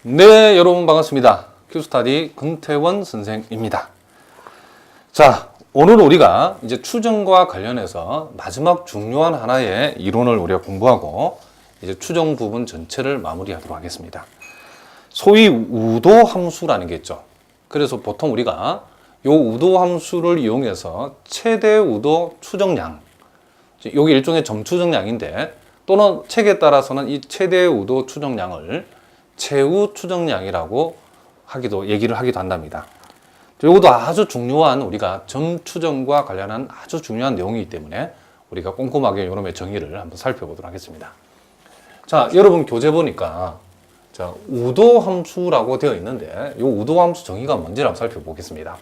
네, 여러분 반갑습니다. 큐스타디 금태원 선생입니다. 자, 오늘 우리가 이제 추정과 관련해서 마지막 중요한 하나의 이론을 우리가 공부하고 이제 추정 부분 전체를 마무리하도록 하겠습니다. 소위 우도 함수라는 게 있죠. 그래서 보통 우리가 요 우도 함수를 이용해서 최대 우도 추정량, 여기 일종의 점추정량인데 또는 책에 따라서는 이 최대 우도 추정량을 최우 추정량이라고 얘기를 하기도 한답니다. 이것도 아주 중요한 우리가 점추정과 관련한 아주 중요한 내용이기 때문에 우리가 꼼꼼하게 이놈의 정의를 한번 살펴보도록 하겠습니다. 자, 여러분 교재 보니까 자, 우도 함수라고 되어 있는데 이 우도 함수 정의가 뭔지를 한번 살펴보겠습니다.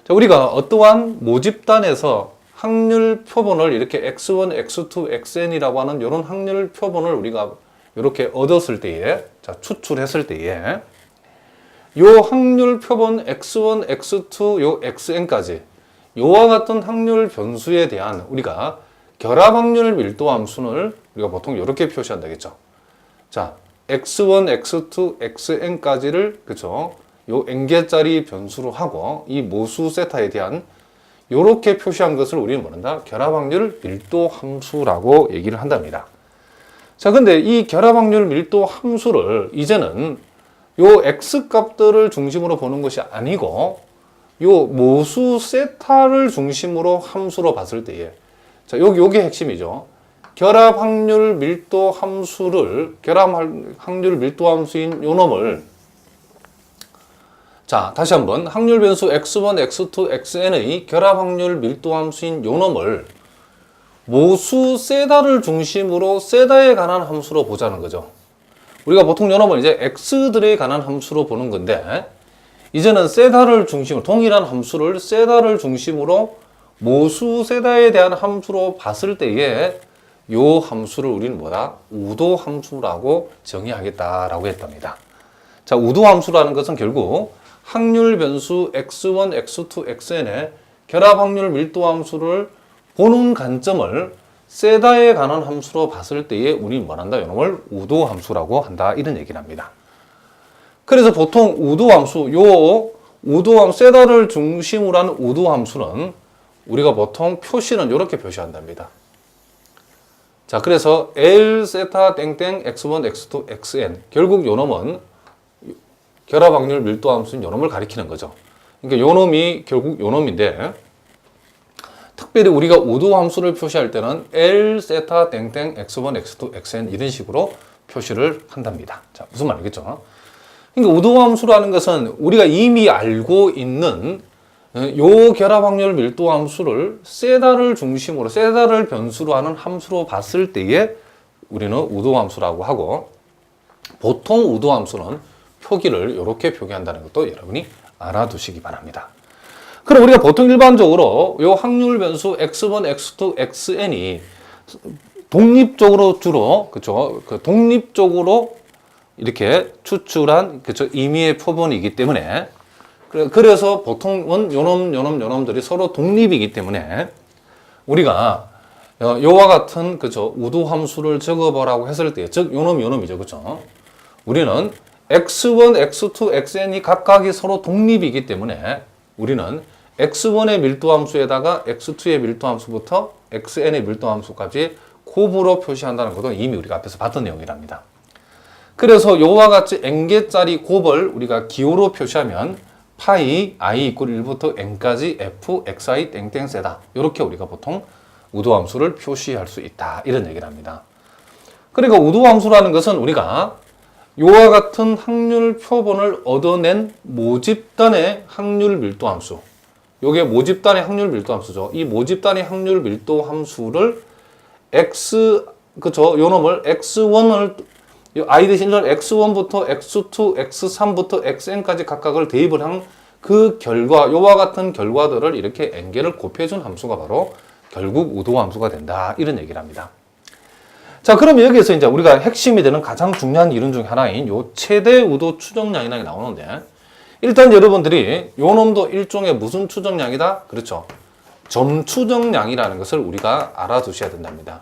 자, 우리가 어떠한 모집단에서 확률 표본을 이렇게 x1, x2, xn이라고 하는 이런 확률 표본을 우리가 이렇게 얻었을 때에, 자, 추출했을 때에, 요 확률 표본 x1, x2, 요 xn까지, 요와 같은 확률 변수에 대한 우리가 결합 확률 밀도 함수를 우리가 보통 이렇게 표시한다겠죠. 자, x1, x2, xn까지를, 그쵸, 요 n개짜리 변수로 하고, 이 모수 세타에 대한 요렇게 표시한 것을 우리는 뭐란다? 결합 확률 밀도 함수라고 얘기를 한답니다. 자, 근데 이 결합 확률 밀도 함수를 이제는 요 x 값들을 중심으로 보는 것이 아니고 요 모수 세타를 중심으로 함수로 봤을 때에, 자, 요게 핵심이죠. 결합 확률 밀도 함수를, 결합 확률 밀도 함수인 요 놈을, 자, 다시 한번 확률 변수 x1, x2, xn의 결합 확률 밀도 함수인 요 놈을 모수 세다를 중심으로 세다에 관한 함수로 보자는 거죠. 우리가 보통 요 놈을 이제 x들에 관한 함수로 보는 건데, 이제는 세다를 중심으로, 동일한 함수를 세다를 중심으로 모수 세다에 대한 함수로 봤을 때에 요 함수를 우리는 뭐다? 우도 함수라고 정의하겠다라고 했답니다. 자, 우도 함수라는 것은 결국 확률 변수 x1, x2, xn의 결합 확률 밀도 함수를 보는 관점을 세다에 관한 함수로 봤을 때에 우리는 뭐란다? 이놈을 우도 함수라고 한다. 이런 얘기를 합니다. 그래서 보통 우도 함수, 세다를 중심으로 한 우도 함수는 우리가 보통 표시는 이렇게 표시한답니다. 자, 그래서 L 세타 땡땡 x1, x2, xn. 결국 요 놈은 결합 확률 밀도 함수인 요 놈을 가리키는 거죠. 그러니까 요 놈이 결국 요 놈인데, 특별히 우리가 우도 함수를 표시할 때는 L 세타 땡땡 x1, x2, xn 이런 식으로 표시를 한답니다. 자, 무슨 말이겠죠? 그러니까 우도 함수라는 것은 우리가 이미 알고 있는 요 결합 확률 밀도 함수를 세다를 중심으로, 세다를 변수로 하는 함수로 봤을 때에 우리는 우도 함수라고 하고, 보통 우도 함수는 표기를 이렇게 표기한다는 것도 여러분이 알아두시기 바랍니다. 그럼 우리가 보통 일반적으로 요 확률 변수 x1, x2, xn이 독립적으로 주로, 그쵸, 독립적으로 이렇게 추출한, 그쵸, 임의의 표본이기 때문에, 그래서 보통은 요놈들이 서로 독립이기 때문에 우리가 요와 같은, 그쵸, 우도 함수를 적어보라고 했을 때, 즉 요놈이죠, 그쵸. 우리는 x1, x2, xn이 각각이 서로 독립이기 때문에 우리는 x1의 밀도함수에다가 x2의 밀도함수부터 xn의 밀도함수까지 곱으로 표시한다는 것도 이미 우리가 앞에서 봤던 내용이랍니다. 그래서 요와 같이 n개짜리 곱을 우리가 기호로 표시하면 파이 i 이퀄 1부터 n까지 f xi 땡땡 세다. 이렇게 우리가 보통 우도함수를 표시할 수 있다. 이런 얘기를 합니다. 그러니까 우도함수라는 것은 우리가 요와 같은 확률 표본을 얻어낸 모집단의 확률 밀도 함수. 요게 모집단의 확률 밀도 함수죠. 이 모집단의 확률 밀도 함수를 그쵸, 요 놈을 x1을, i 대신 x1부터 x2, x3부터 xn까지 각각을 대입을 한 그 결과, 요와 같은 결과들을 이렇게 n개를 곱해준 함수가 바로 결국 우도 함수가 된다. 이런 얘기를 합니다. 자, 그럼 여기에서 이제 우리가 핵심이 되는 가장 중요한 이론 중 하나인 요 최대 우도 추정량이라는 게 나오는데, 일단 여러분들이 요 놈도 일종의 무슨 추정량이다? 그렇죠. 점 추정량이라는 것을 우리가 알아두셔야 된답니다.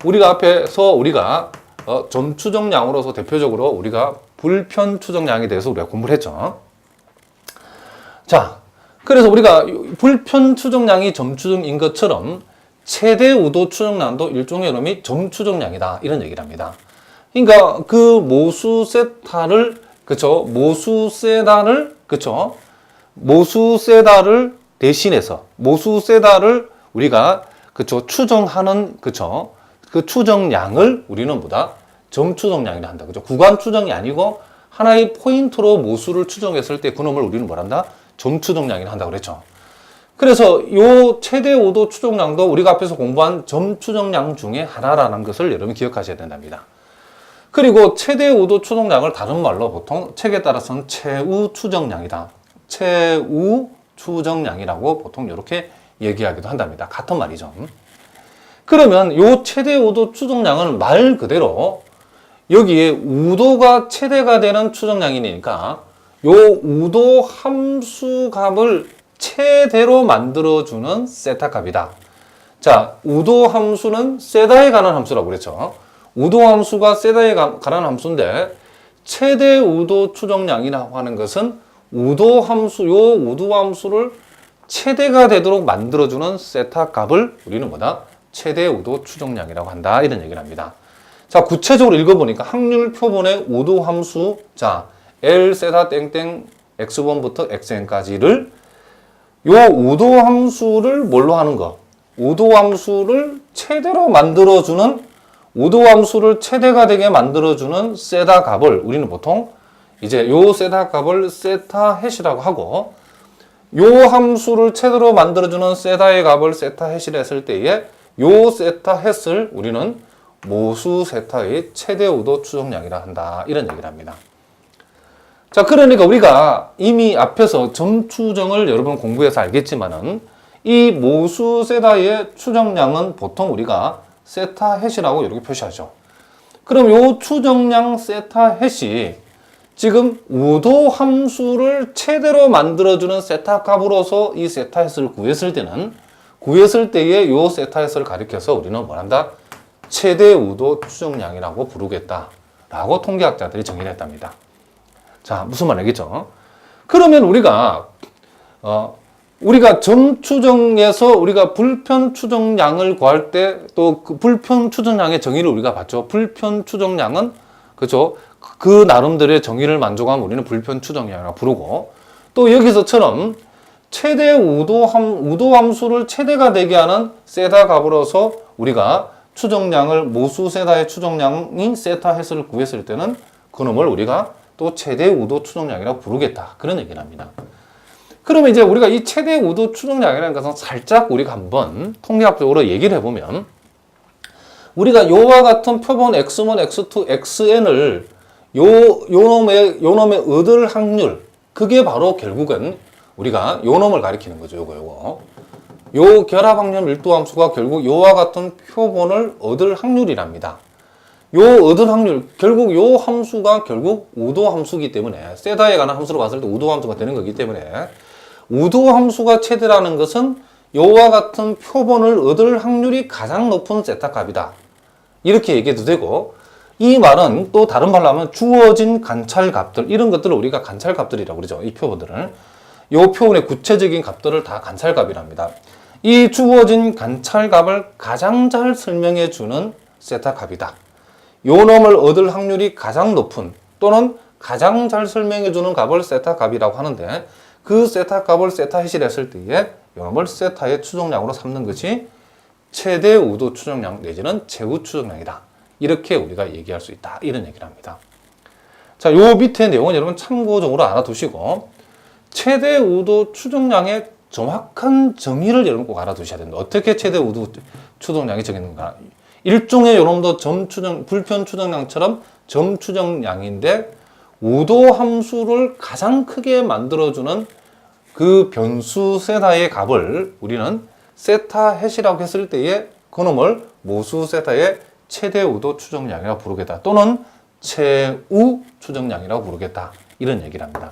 우리가 앞에서 점 추정량으로서 대표적으로 우리가 불편 추정량에 대해서 우리가 공부를 했죠. 자, 그래서 우리가 불편 추정량이 점 추정인 것처럼 최대 우도 추정량도 일종의 이름이 점 추정량이다. 이런 얘기를 합니다. 그러니까 그 모수 세타를, 그쵸? 모수 세타를, 그쵸? 모수 세타를 대신해서, 모수 세타를 우리가, 그쵸? 추정하는, 그쵸? 그 추정량을 우리는 뭐다? 점 추정량이라 한다. 그죠? 구간 추정이 아니고 하나의 포인트로 모수를 추정했을 때 그놈을 우리는 뭐란다? 점 추정량이라 한다고 그랬죠. 그래서 요 최대 우도 추정량도 우리가 앞에서 공부한 점 추정량 중에 하나라는 것을 여러분 기억하셔야 된답니다. 그리고 최대 우도 추정량을 다른 말로 보통 책에 따라서는 최우 추정량이다. 최우 추정량이라고 보통 이렇게 얘기하기도 한답니다. 같은 말이죠. 그러면 요 최대 우도 추정량은 말 그대로 여기에 우도가 최대가 되는 추정량이니까 요 우도 함수 값을 최대로 만들어주는 세타 값이다. 자, 우도 함수는 세타에 관한 함수라고 그랬죠. 우도 함수가 세타에 관한 함수인데 최대 우도 추정량이라고 하는 것은 우도 함수, 요 우도 함수를 최대가 되도록 만들어주는 세타 값을 우리는 뭐다? 최대 우도 추정량이라고 한다. 이런 얘기를 합니다. 자, 구체적으로 읽어보니까 확률 표본의 우도 함수, 자, L 세타 땡땡 x1부터 xn까지를 요 우도 함수를 뭘로 하는 거? 우도 함수를 최대로 만들어주는, 우도 함수를 최대가 되게 만들어주는 세타 값을 우리는 보통 이제 요 세타 값을 세타 햇이라고 하고, 요 함수를 최대로 만들어주는 세타의 값을 세타 햇이라 했을 때에 요 세타 햇을 우리는 모수 세타의 최대 우도 추정량이라 한다. 이런 얘기를 합니다. 자, 그러니까 우리가 이미 앞에서 점 추정을 여러분 공부해서 알겠지만은 이 모수 세타의 추정량은 보통 우리가 세타 햇이라고 이렇게 표시하죠. 그럼 요 추정량 세타 햇이 지금 우도 함수를 최대로 만들어주는 세타 값으로서 이 세타 햇을 구했을 때에 요 세타 햇을 가리켜서 우리는 뭐란다? 최대 우도 추정량이라고 부르겠다라고 통계학자들이 정의를 했답니다. 자, 무슨 말 알겠죠? 그러면 우리가 점 추정에서 우리가 불편 추정량을 구할 때 또 그 불편 추정량의 정의를 우리가 봤죠. 불편 추정량은 그죠? 그 나름대로의 정의를 만족하면 우리는 불편 추정량이라고 부르고, 또 여기서처럼 최대 우도 함수를 최대가 되게 하는 세타 값으로서 우리가 추정량을 모수 세타의 추정량인 세타 햇을 구했을 때는 그놈을 우리가 또 최대 우도 추정량이라고 부르겠다. 그런 얘기를 합니다. 그러면 이제 우리가 이 최대 우도 추정량이라는 것은 살짝 우리가 한번 통계학적으로 얘기를 해보면, 우리가 요와 같은 표본 x1, x2, xn을 요놈의 얻을 확률, 그게 바로 결국은 우리가 요놈을 가리키는 거죠. 요 결합 확률 밀도 함수가 결국 요와 같은 표본을 얻을 확률이랍니다. 요 얻을 확률, 결국 요 함수가 결국 우도 함수이기 때문에, 세타에 관한 함수로 봤을 때 우도 함수가 되는 거기 때문에 우도 함수가 최대라는 것은 요와 같은 표본을 얻을 확률이 가장 높은 세타 값이다. 이렇게 얘기해도 되고, 이 말은 또 다른 말로 하면 주어진 관찰 값들, 이런 것들을 우리가 관찰 값들이라고 그러죠. 이 표본들을. 요 표본의 구체적인 값들을 다 관찰 값이랍니다. 이 주어진 관찰 값을 가장 잘 설명해 주는 세타 값이다. 요 놈을 얻을 확률이 가장 높은 또는 가장 잘 설명해 주는 값을 세타 값이라고 하는데, 그 세타 값을 세타 햇이라 했을 때에 요 놈을 세타의 추정량으로 삼는 것이 최대 우도 추정량 내지는 최우 추정량이다. 이렇게 우리가 얘기할 수 있다. 이런 얘기를 합니다. 자, 요 밑에 내용은 여러분 참고적으로 알아두시고, 최대 우도 추정량의 정확한 정의를 여러분 꼭 알아두셔야 됩니다. 어떻게 최대 우도 추정량이 정했는가? 일종의 요놈도 불편 추정량처럼 점 추정량인데, 우도 함수를 가장 크게 만들어주는 그 변수 세타의 값을 우리는 세타 햇이라고 했을 때에 그놈을 모수 세타의 최대 우도 추정량이라고 부르겠다. 또는 최우 추정량이라고 부르겠다. 이런 얘기를 합니다.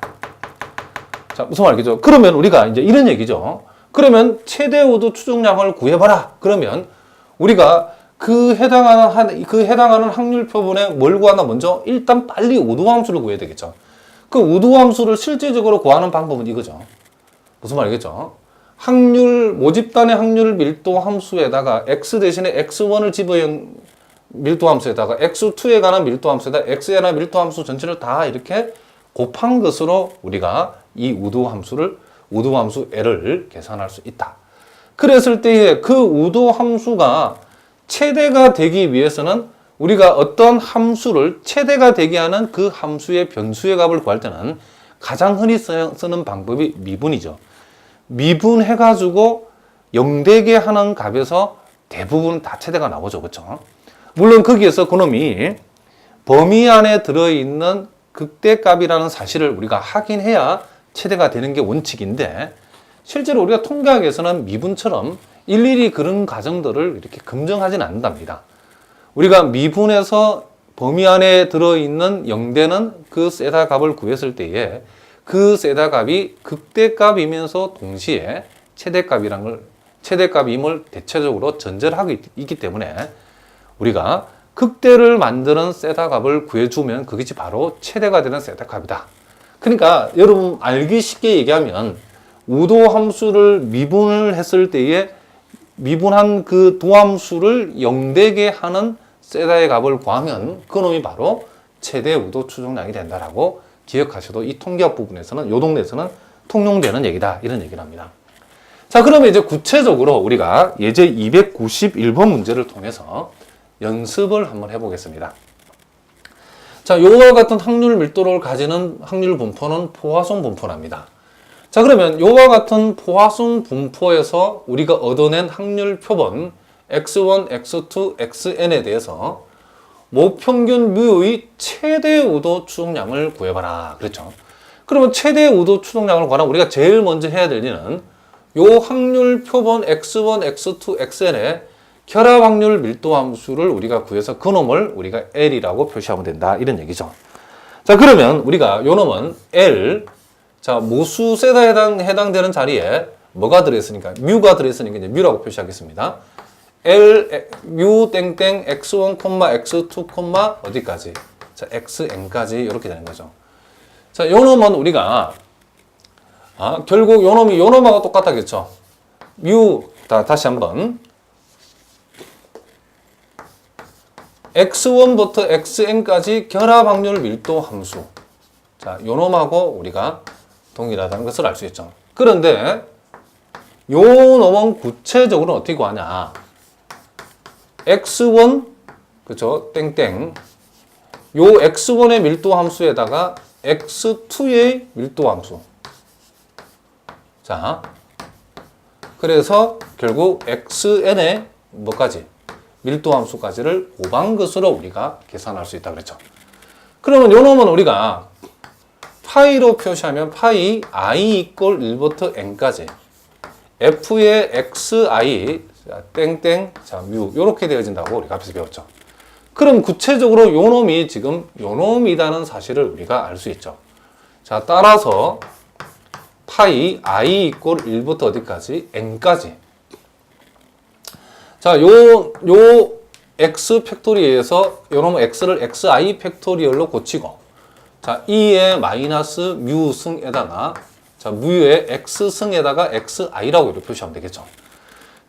자, 무슨 말이죠? 그러면 우리가 이제 이런 얘기죠. 그러면 최대 우도 추정량을 구해봐라. 그러면 우리가 그 해당하는 확률 표본에 뭘 구하나? 먼저 일단 빨리 우도함수를 구해야 되겠죠. 그 우도함수를 실질적으로 구하는 방법은 이거죠. 무슨 말이겠죠? 모집단의 확률 밀도 함수에다가 x 대신에 x1을 집어넣은 밀도 함수에다가 x2에 관한 밀도 함수에다가 x에 관한 밀도 함수 전체를 다 이렇게 곱한 것으로 우리가 이 우도함수 L을 계산할 수 있다. 그랬을 때에 그 우도함수가 최대가 되기 위해서는 우리가 어떤 함수를 최대가 되게 하는 그 함수의 변수의 값을 구할 때는 가장 흔히 쓰는 방법이 미분이죠. 미분해가지고 0되게 하는 값에서 대부분 다 최대가 나오죠. 그렇죠? 물론 거기에서 그놈이 범위 안에 들어있는 극대값이라는 사실을 우리가 확인해야 최대가 되는 게 원칙인데 실제로 우리가 통계학에서는 미분처럼 일일이 그런 가정들을 이렇게 검증하지는 않는답니다. 우리가 미분해서 범위 안에 들어있는 0되는 그 세타 값을 구했을 때에 그 세타 값이 극대값이면서 동시에 최대값임을 대체적으로 전제를 하고 있기 때문에 우리가 극대를 만드는 세타 값을 구해주면 그것이 바로 최대가 되는 세타 값이다. 그러니까 여러분 알기 쉽게 얘기하면 우도 함수를 미분을 했을 때에 미분한 그 도함수를 0되게 하는 세타의 값을 구하면 그놈이 바로 최대 우도 추정량이 된다라고 기억하셔도 이 통계학 부분에서는 요 동네에서는 통용되는 얘기다 이런 얘기를 합니다. 자, 그러면 이제 구체적으로 우리가 예제 291번 문제를 통해서 연습을 한번 해보겠습니다. 자, 요와 같은 확률 밀도를 가지는 확률 분포는 포화송 분포랍니다. 자, 그러면 요와 같은 포화송 분포에서 우리가 얻어낸 확률 표본 x1, x2, xn에 대해서 모평균 뮤의 최대 우도 추정량을 구해봐라 그랬죠. 그러면 최대 우도 추정량을 구하라 우리가 제일 먼저 해야 될 일은 요 확률 표본 x1, x2, xn의 결합 확률 밀도 함수를 우리가 구해서 그놈을 우리가 L이라고 표시하면 된다 이런 얘기죠. 자, 그러면 우리가 요 놈은 L, 자, 모수 세타에 해당되는 자리에 뭐가 들어있으니까 뮤가 들어있으니까 이제 뮤라고 표시하겠습니다. L, 뮤 땡땡 x1, x2, 어디까지? 자, xn까지 이렇게 되는 거죠. 자, 요 놈은 우리가 결국 요 놈이 요 놈하고 똑같겠죠. 뮤, 다시 한번 x1부터 xn까지 결합 확률 밀도 함수. 자, 요 놈하고 우리가 동일하다는 것을 알 수 있죠. 그런데 요 놈은 구체적으로 어떻게 구하냐? x1 그죠? 땡땡 요 x1의 밀도 함수에다가 x2의 밀도 함수. 자, 그래서 결국 xn의 뭐까지? 밀도 함수까지를 곱한 것으로 우리가 계산할 수 있다 그랬죠. 그러면 요 놈은 우리가 파이로 표시하면 파이 i 이꼴 1부터 n까지 f의 xi 땡땡 자 뮤 요렇게 되어진다고 우리가 앞에서 배웠죠. 그럼 구체적으로 요 놈이 지금 요 놈이라는 사실을 우리가 알 수 있죠. 자, 따라서 파이 i 이꼴 1부터 어디까지? n까지. 자, 요 x 팩토리에서 요 놈은 x를 xi 팩토리얼로 고치고 자, 2의 마이너스 뮤 승에다가 자, 뮤의 x 승에다가 xi라고 이렇게 표시하면 되겠죠.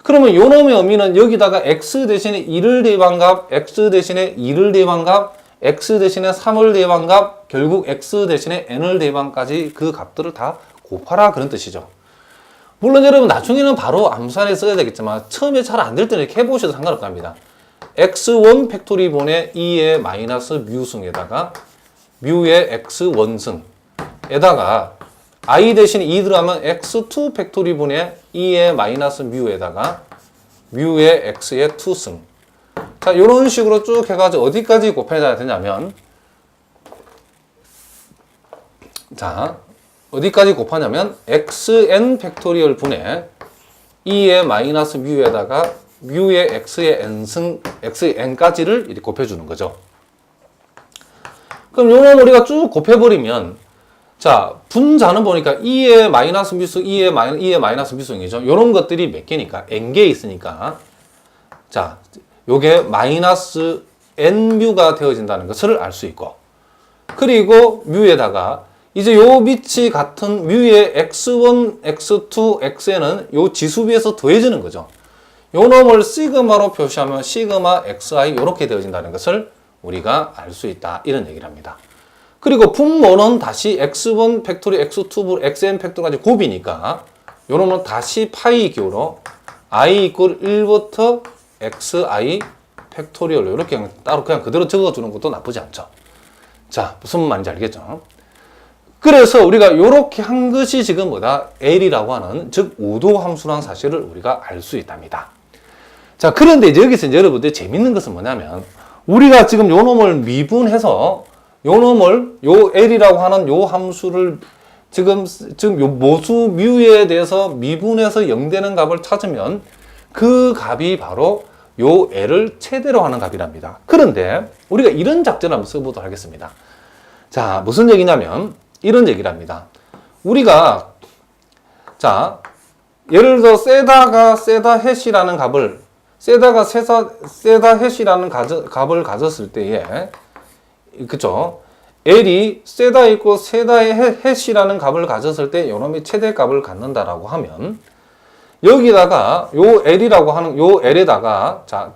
그러면 요 놈의 의미는 여기다가 x 대신에 1을 대입한 값, x 대신에 2를 대입한 값, x 대신에 3을 대입한 값, 결국 x 대신에 n을 대입한 까지 그 값들을 다 곱하라 그런 뜻이죠. 물론 여러분 나중에는 바로 암산에 써야 되겠지만 처음에 잘 안 될 때는 이렇게 해보셔도 상관없답니다. x1 팩토리분의 2의 마이너스 뮤승에다가 뮤의 x1승에다가 i 대신 2 들어가면 x2 팩토리분의 2의 마이너스 뮤에다가 뮤의 x의 2승. 자, 이런 식으로 쭉 해가지고 어디까지 곱해줘야 되냐면 자, 어디까지 곱하냐면 xn 팩토리얼 분의 2의 마이너스 뮤에다가 뮤의 x의 n승, x의 n까지를 이렇게 곱해주는 거죠. 그럼 요건 우리가 쭉 곱해버리면 자, 분자는 보니까 2의 마이너스 미수, 2의 마이너스 미수이죠. 요런 것들이 몇 개니까? n개 있으니까. 자, 요게 마이너스 n뮤가 되어진다는 것을 알 수 있고, 그리고 뮤에다가 이제 요 밑이 같은 뮤의 x1, x2, xn은 요 지수비에서 더해지는 거죠. 요 놈을 시그마로 표시하면 시그마 xi 이렇게 되어진다는 것을 우리가 알 수 있다. 이런 얘기를 합니다. 그리고 분모는 다시 x1 팩토리, x2 xn 팩토리까지 곱이니까 요 놈은 다시 파이 기호로 i 이퀄 1부터 xi 팩토리얼로 이렇게 따로 그냥 그대로 적어주는 것도 나쁘지 않죠. 자, 무슨 말인지 알겠죠? 그래서 우리가 이렇게 한 것이 지금 뭐다? L이라고 하는, 즉, 우도 함수라는 사실을 우리가 알 수 있답니다. 자, 그런데 이제 여기서 이제 여러분들 재밌는 것은 뭐냐면, 우리가 지금 요 놈을 미분해서, 요 놈을, 요 L이라고 하는 요 함수를 지금 요 모수 뮤에 대해서 미분해서 0되는 값을 찾으면 그 값이 바로 요 L을 최대로 하는 값이랍니다. 그런데 우리가 이런 작전을 한번 써보도록 하겠습니다. 자, 무슨 얘기냐면, 이런 얘기를 합니다. 우리가, 자, 예를 들어, 세다 햇이라는 값을, 세다 햇이라는 값을 가졌을 때에, 그쵸? L이 세다 있고 세다의 햇이라는 값을 가졌을 때 요놈이 최대값을 갖는다라고 하면, 여기다가 요 L이라고 하는, 요 L에다가, 자,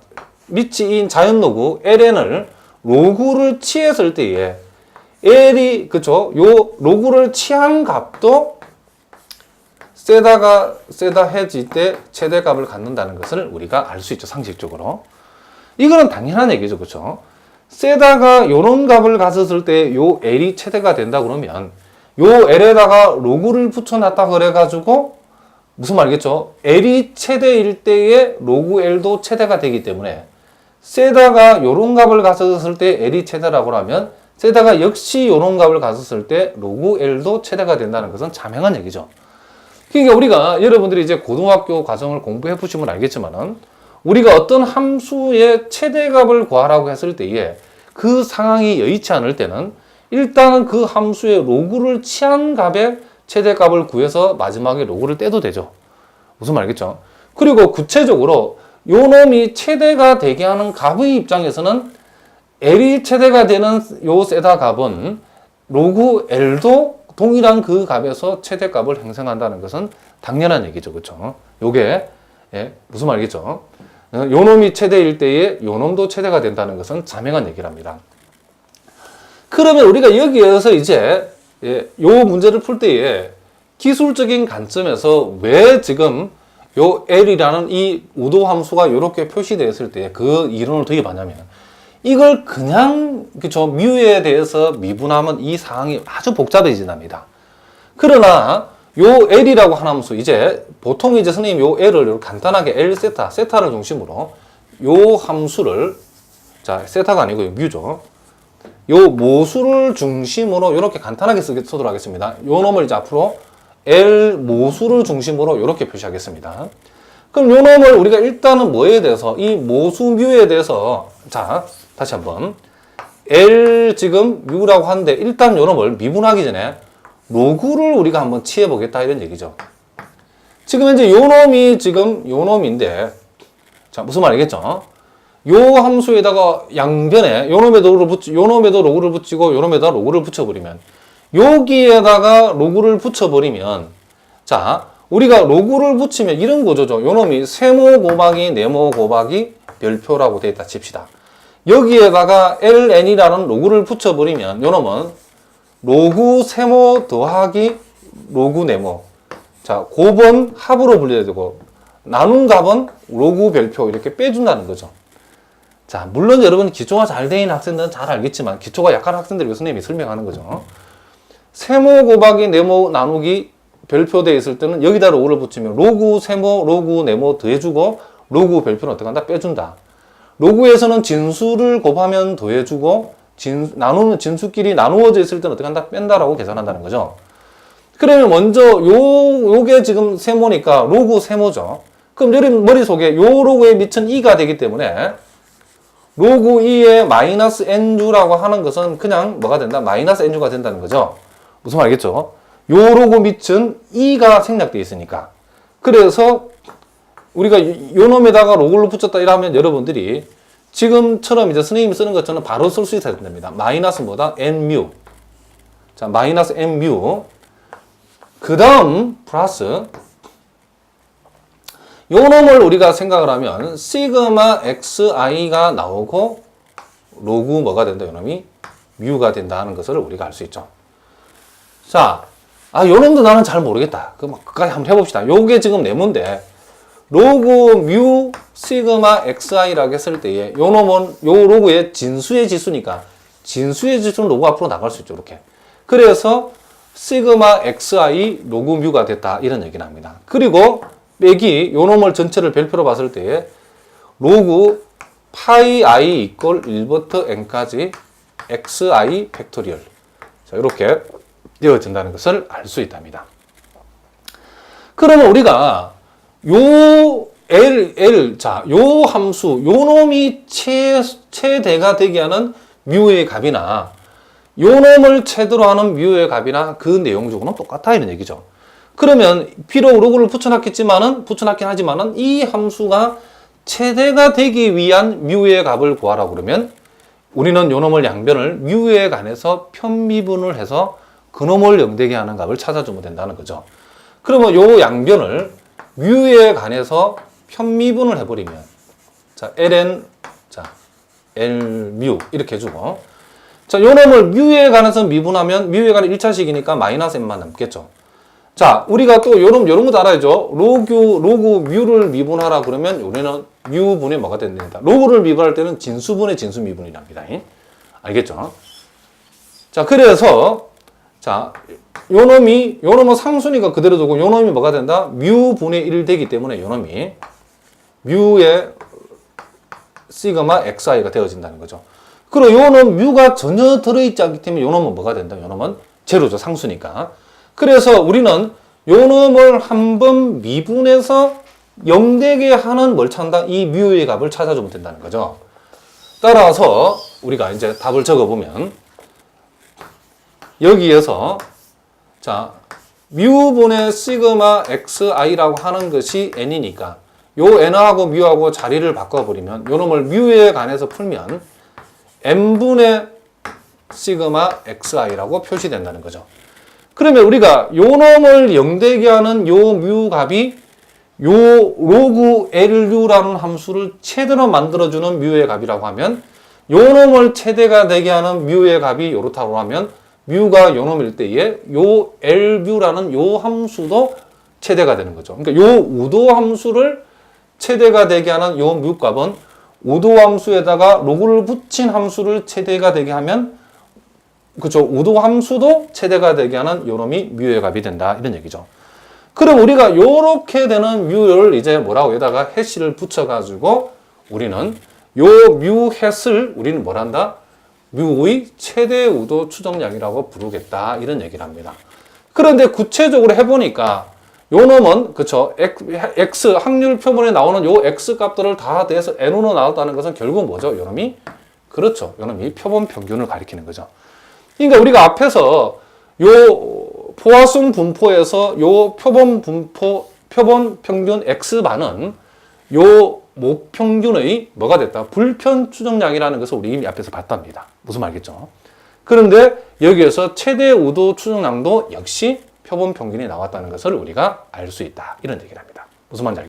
밑인 자연로구 ln을 로그를 취했을 때에 L이, 그쵸? 요 로그를 취한 값도 세다 해질 때 최대값을 갖는다는 것을 우리가 알 수 있죠, 상식적으로. 이거는 당연한 얘기죠, 그쵸? 세다가 요런 값을 가졌을 때 요 L이 최대가 된다 그러면 요 L에다가 로그를 붙여놨다 그래가지고 무슨 말이겠죠? L이 최대일 때에 로그 L도 최대가 되기 때문에 세다가 요런 값을 가졌을 때 L이 최대라고 하면 세다가 역시 요런 값을 가졌을 때 로그 L도 최대가 된다는 것은 자명한 얘기죠. 그러니까 우리가 여러분들이 이제 고등학교 과정을 공부해 보시면 알겠지만은 우리가 어떤 함수의 최대값을 구하라고 했을 때에 그 상황이 여의치 않을 때는 일단은 그 함수의 로그를 취한 값의 최대값을 구해서 마지막에 로그를 떼도 되죠. 무슨 말이겠죠? 그리고 구체적으로 요 놈이 최대가 되게 하는 값의 입장에서는 L이 최대가 되는 요 세다 값은 로그 L도 동일한 그 값에서 최대값을 형성한다는 것은 당연한 얘기죠. 그렇죠? 요게 무슨 말이겠죠? 요 놈이 최대일 때에 요 놈도 최대가 된다는 것은 자명한 얘기랍니다. 그러면 우리가 여기에서 이제 요 문제를 풀 때에 기술적인 관점에서 왜 지금 요 L이라는 이 우도 함수가 이렇게 표시되어 있을 때 그 이론을 도입하냐면 이걸 그냥 그쵸 뮤에 대해서 미분하면 이 상황이 아주 복잡해진답니다. 그러나 요 L이라고 하는 함수 이제 보통 이제 선생님 요 L을 간단하게 L 세타를 중심으로 요 함수를 자 세타가 아니고 뮤죠. 요 모수를 중심으로 이렇게 간단하게 쓰도록 하겠습니다. 요 놈을 이제 앞으로 L 모수를 중심으로 이렇게 표시하겠습니다. 그럼 요 놈을 우리가 일단은 뭐에 대해서 이 모수 뮤에 대해서 자 다시 한번 L 지금 뮤라고 하는데 일단 요 놈을 미분하기 전에 로그를 우리가 한번 취해 보겠다 이런 얘기죠. 지금 현재 요 놈이 지금 요 놈인데 자 무슨 말이겠죠? 요 함수에다가 양변에 요 놈에도 로그를 붙이고 요 놈에다 로그를 붙여버리면 여기에다가 로그를 붙여버리면 자 우리가 로그를 붙이면 이런 구조죠. 요 놈이 세모 곱하기 네모 곱하기 별표라고 되어 있다 칩시다. 여기에다가 ln이라는 로그를 붙여버리면 요 놈은 로그 세모 더하기 로그 네모 자 곱은 합으로 분리해야 되고 나눈 값은 로그 별표 이렇게 빼준다는 거죠. 자 물론 여러분 기초가 잘 돼 있는 학생들은 잘 알겠지만 기초가 약한 학생들 위해서 선생님이 설명하는 거죠. 세모 곱하기 네모 나누기 별표 되어 있을 때는 여기다 로그를 붙이면 로그 세모 로그 네모 더해주고 로그 별표는 어떻게 한다? 빼준다. 로그에서는 진수를 곱하면 더해주고 나누는 진수끼리 나누어져 있을 때는 어떻게 한다? 뺀다라고 계산한다는 거죠. 그러면 먼저 요게 지금 세모니까 로그 세모죠. 그럼 여러분 머릿속에 요 로그에 미친 2가 되기 때문에 로그 2의 마이너스 n주라고 하는 것은 그냥 뭐가 된다? 마이너스 n주가 된다는 거죠. 무슨 말이겠죠? 요 로그 밑은 2가 생략되어 있으니까. 그래서 우리가 요 놈에다가 로그를 붙였다 이러면 여러분들이 지금처럼 이제 선생님이 쓰는 것처럼 바로 쓸 수 있어야 됩니다. 마이너스 뭐다? n뮤. 자, 마이너스 n뮤. 그 다음 플러스 요 놈을 우리가 생각을 하면 시그마 xi가 나오고 로그 뭐가 된다? 요 놈이 뮤가 된다 하는 것을 우리가 알 수 있죠. 자, 요 놈도 나는 잘 모르겠다. 그럼 끝까지 한번 해봅시다. 요게 지금 네모인데 로그 뮤 시그마 xi라고 했을 때에 요 놈은 요 로그의 진수의 지수니까 진수의 지수는 로그 앞으로 나갈 수 있죠. 이렇게. 그래서 시그마 xi 로그 뮤가 됐다 이런 얘기를 합니다. 그리고 빼기 요 놈을 전체를 별표로 봤을 때에 로그 파이 i 이퀄 1부터 n까지 xi 팩토리얼. 자, 이렇게 되어진다는 것을 알 수 있답니다. 그러면 우리가 요 자, 요 함수, 요 놈이 최대가 되게 하는 뮤의 값이나 요 놈을 최대로 하는 뮤의 값이나 그 내용적으로는 똑같다 이런 얘기죠. 그러면 비록 로그를 붙여놨긴 하지만은 이 함수가 최대가 되기 위한 뮤의 값을 구하라고 그러면 우리는 요 놈을 양변을 뮤에 관해서 편미분을 해서 그 놈을 0되게 하는 값을 찾아주면 된다는 거죠. 그러면 요 양변을 뮤에 관해서 편미분을 해버리면 자 ln 자 l뮤 이렇게 해주고 자 요 놈을 뮤에 관해서 미분하면 뮤에 관해 1차식이니까 마이너스 n만 남겠죠. 자 우리가 또 요런 것도 알아야죠. 로그 뮤를 미분하라 그러면 우리는 뮤분의 뭐가 된답니다. 로그를 미분할 때는 진수분의 진수 미분이랍니다. 알겠죠? 자 그래서 자 요 놈은 상수니까 그대로 두고 요 놈이 뭐가 된다? 뮤분의 1 되기 때문에 요 놈이 뮤의 시그마 xi가 되어진다는 거죠. 그리고 요 놈 뮤가 전혀 들어있지 않기 때문에 요 놈은 뭐가 된다? 요 놈은 제로죠. 상수니까. 그래서 우리는 요 놈을 한번 미분해서 0되게 하는 뭘 찾는다? 이 뮤의 값을 찾아주면 된다는 거죠. 따라서 우리가 이제 답을 적어보면 여기에서 자 뮤분의 시그마 xi라고 하는 것이 n이니까 요 n하고 뮤하고 자리를 바꿔버리면 요 놈을 뮤에 관해서 풀면 n분의 시그마 xi라고 표시된다는 거죠. 그러면 우리가 요 놈을 0되게 하는 요 뮤 값이 요 로그 lu라는 함수를 최대로 만들어주는 뮤의 값이라고 하면 요 놈을 최대가 되게 하는 뮤의 값이 요렇다고 하면 뮤가 요 놈일 때에 요 l뮤라는 요 함수도 최대가 되는 거죠. 그러니까 요 우도 함수를 최대가 되게 하는 요 뮤 값은 우도 함수에다가 로그를 붙인 함수를 최대가 되게 하면 그죠. 우도 함수도 최대가 되게 하는 요 놈이 뮤의 값이 된다 이런 얘기죠. 그럼 우리가 요렇게 되는 뮤를 이제 뭐라고 여기다가 해시를 붙여가지고 우리는 요 뮤 햇을 우리는 뭘 한다? 뮤의 최대 우도 추정량이라고 부르겠다 이런 얘기를 합니다. 그런데 구체적으로 해보니까 요 놈은 그쵸 x 확률 표본에 나오는 요 x 값들을 다 대해서 n으로 나왔다는 것은 결국 뭐죠? 요 놈이 그렇죠. 요 놈이 표본 평균을 가리키는 거죠. 그러니까 우리가 앞에서 요 포화성 분포에서 요 표본 평균 x반은 요 모평균의 뭐가 됐다? 불편 추정량이라는 것을 우리 이미 앞에서 봤답니다. 무슨 말이겠죠? 그런데 여기에서 최대 우도 추정량도 역시 표본 평균이 나왔다는 것을 우리가 알 수 있다. 이런 얘기를 합니다. 무슨 말인지 알겠죠?